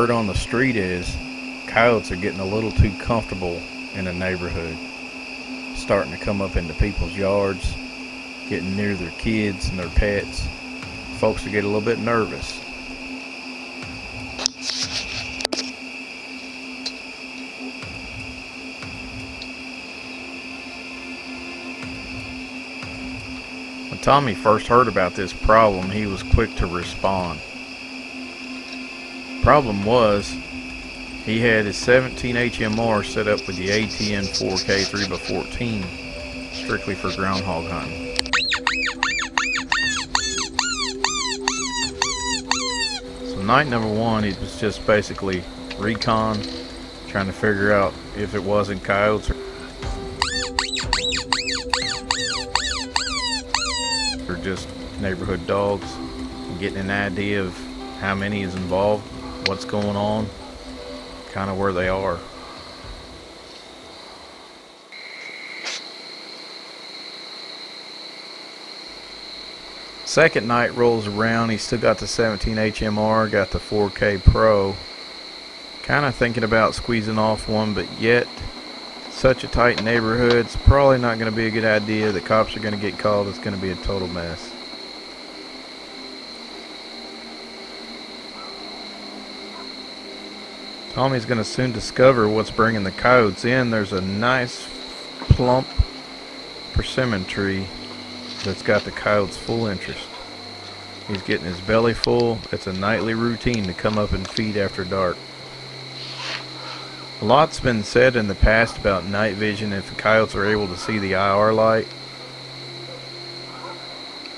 word on the street is coyotes are getting a little too comfortable in the neighborhood, starting to come up into people's yards, getting near their kids and their pets. Folks will get a little bit nervous. When Tommy first heard about this problem, he was quick to respond. Problem was, he had his 17 HMR set up with the ATN 4K 3x14, strictly for groundhog hunting. So night number one, it was just basically recon, trying to figure out if it wasn't coyotes or just neighborhood dogs, and getting an idea of how many is involved, what's going on, kind of where they are. Second night rolls around, he's still got the 17 HMR, got the 4K Pro, kind of thinking about squeezing off one, but yet such a tight neighborhood, it's probably not going to be a good idea. The cops are going to get called, it's going to be a total mess. Tommy's going to soon discover what's bringing the coyotes in. There's a nice plump persimmon tree that's got the coyotes' full interest. He's getting his belly full. It's a nightly routine to come up and feed after dark. A lot's been said in the past about night vision if the coyotes are able to see the IR light.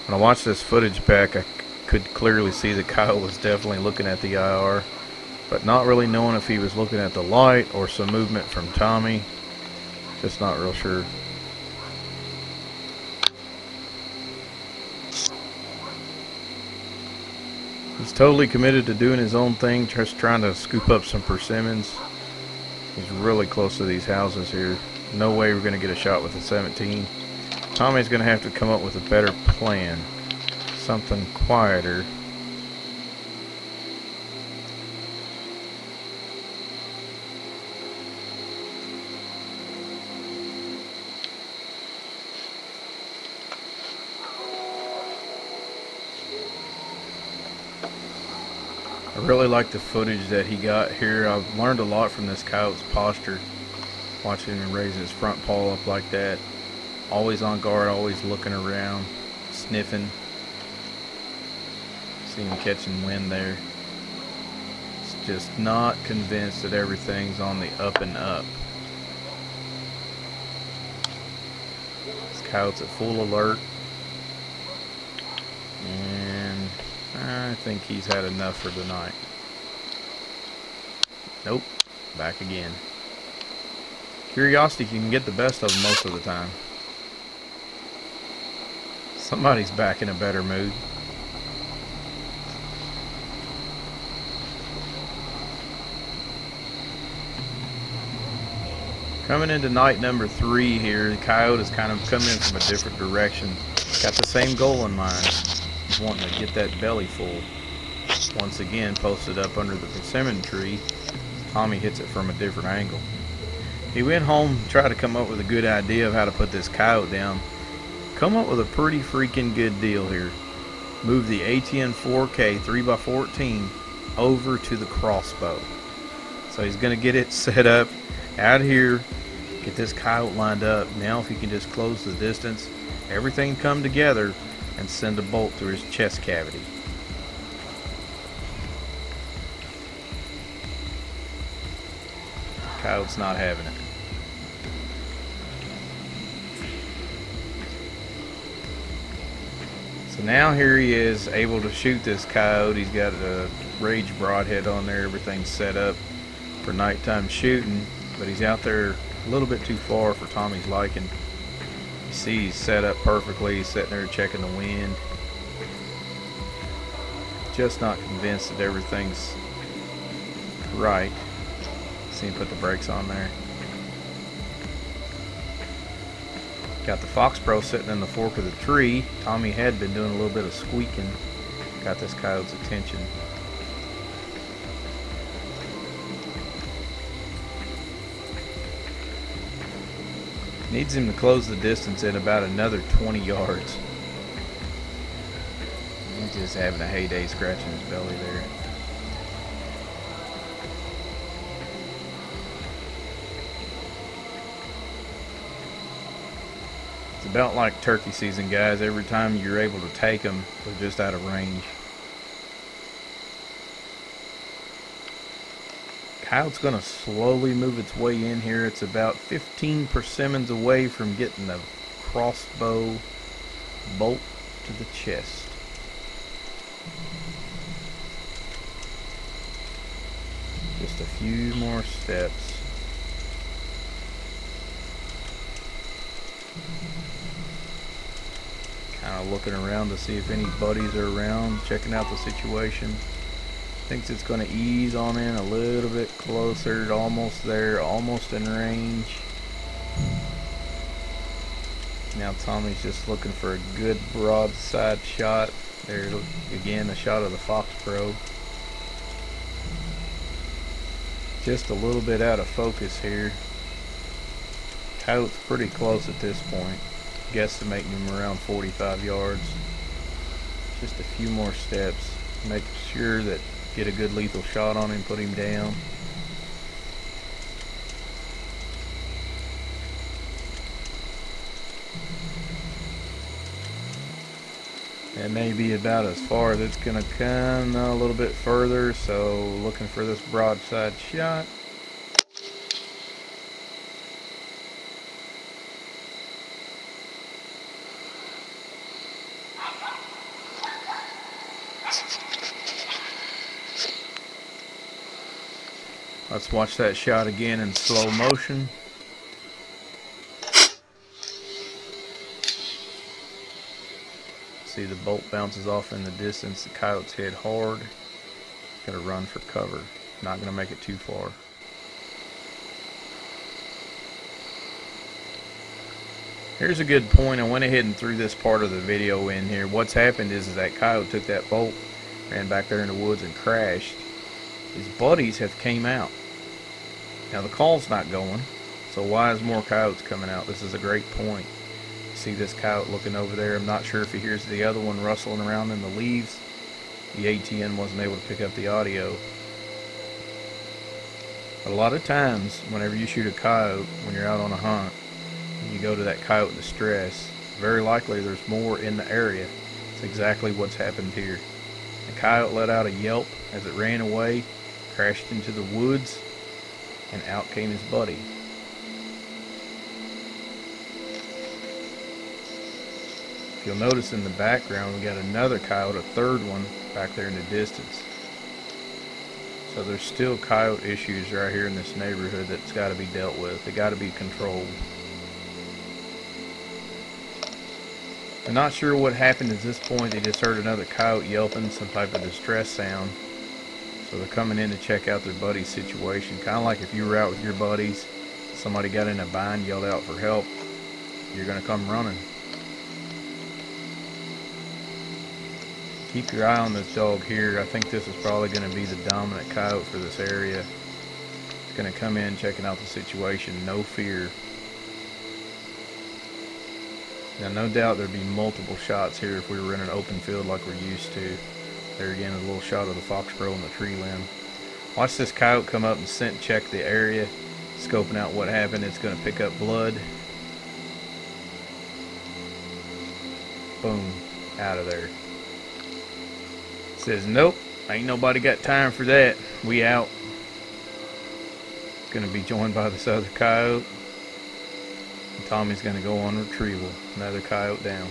When I watched this footage back, I could clearly see the coyote was definitely looking at the IR, but not really knowing if he was looking at the light or some movement from Tommy. Just not real sure. He's totally committed to doing his own thing, just trying to scoop up some persimmons. He's really close to these houses here. No way we're going to get a shot with the 17. Tommy's going to have to come up with a better plan. Something quieter. I really like the footage that he got here. I've learned a lot from this coyote's posture. Watching him raise his front paw up like that. Always on guard, always looking around, sniffing. See him catching wind there. It's just not convinced that everything's on the up and up. This coyote's at full alert. And I think he's had enough for the night. Nope, back again. Curiosity can get the best of him most of the time. Somebody's back in a better mood. Coming into night number 3 here, the coyote is kind of coming in from a different direction. Got the same goal in mind. He's wanting to get that belly full. Once again, posted up under the persimmon tree. Tommy hits it from a different angle. He went home, tried to come up with a good idea of how to put this coyote down. Come up with a pretty freaking good deal here. Move the ATN 4K 3x14 over to the crossbow. So he's going to get it set up out here, get this coyote lined up. Now if he can just close the distance, everything come together and send a bolt through his chest cavity. Coyote's not having it. So now here he is able to shoot this coyote. He's got a Rage broadhead on there. Everything's set up for nighttime shooting, but he's out there a little bit too far for Tommy's liking. You see he's set up perfectly. He's sitting there checking the wind. Just not convinced that everything's right. See him put the brakes on there. Got the Fox Pro sitting in the fork of the tree. Tommy had been doing a little bit of squeaking. Got this coyote's attention. Needs him to close the distance at about another 20 yards. He's just having a heyday scratching his belly there. It's about like turkey season, guys. Every time you're able to take them, they're just out of range. Coyote's going to slowly move its way in here. It's about 15 persimmons away from getting the crossbow bolt to the chest. Just a few more steps. Kind of looking around to see if any buddies are around, checking out the situation. Thinks it's going to ease on in a little bit closer, almost there, almost in range. Now Tommy's just looking for a good broadside shot. There again, a shot of the Fox Pro. Just a little bit out of focus here. Coyote's pretty close at this point. Guesstimating him around 45 yards. Just a few more steps. Make sure that get a good lethal shot on him, put him down. That may be about as far as it's going to come, a little bit further, so looking for this broadside shot. Let's watch that shot again in slow motion. See the bolt bounces off in the distance. The coyote's hit hard. Gotta run for cover. Not gonna make it too far. Here's a good point. I went ahead and threw this part of the video in here. What's happened is that coyote took that bolt, ran back there in the woods and crashed. His buddies have came out. Now the call's not going, so why is more coyotes coming out? This is a great point. See this coyote looking over there. I'm not sure if he hears the other one rustling around in the leaves. The ATN wasn't able to pick up the audio. But a lot of times, whenever you shoot a coyote, when you're out on a hunt, and you go to that coyote distress, very likely there's more in the area. It's exactly what's happened here. The coyote let out a yelp as it ran away, crashed into the woods, and out came his buddy. If you'll notice in the background, we got another coyote, a third one, back there in the distance. So there's still coyote issues right here in this neighborhood that's got to be dealt with. They got to be controlled. I'm not sure what happened at this point. They just heard another coyote yelping, some type of distress sound. So they're coming in to check out their buddy's situation. Kind of like if you were out with your buddies, somebody got in a bind, yelled out for help, you're going to come running. Keep your eye on this dog here. I think this is probably going to be the dominant coyote for this area. It's going to come in checking out the situation, no fear. Now no doubt there'd be multiple shots here if we were in an open field like we're used to. There again, a little shot of the Fox Pro on the tree limb. Watch this coyote come up and scent check the area, scoping out what happened. It's going to pick up blood. Boom, out of there. Says, nope, ain't nobody got time for that. We out. It's going to be joined by this other coyote. And Tommy's going to go on retrieval. Another coyote down.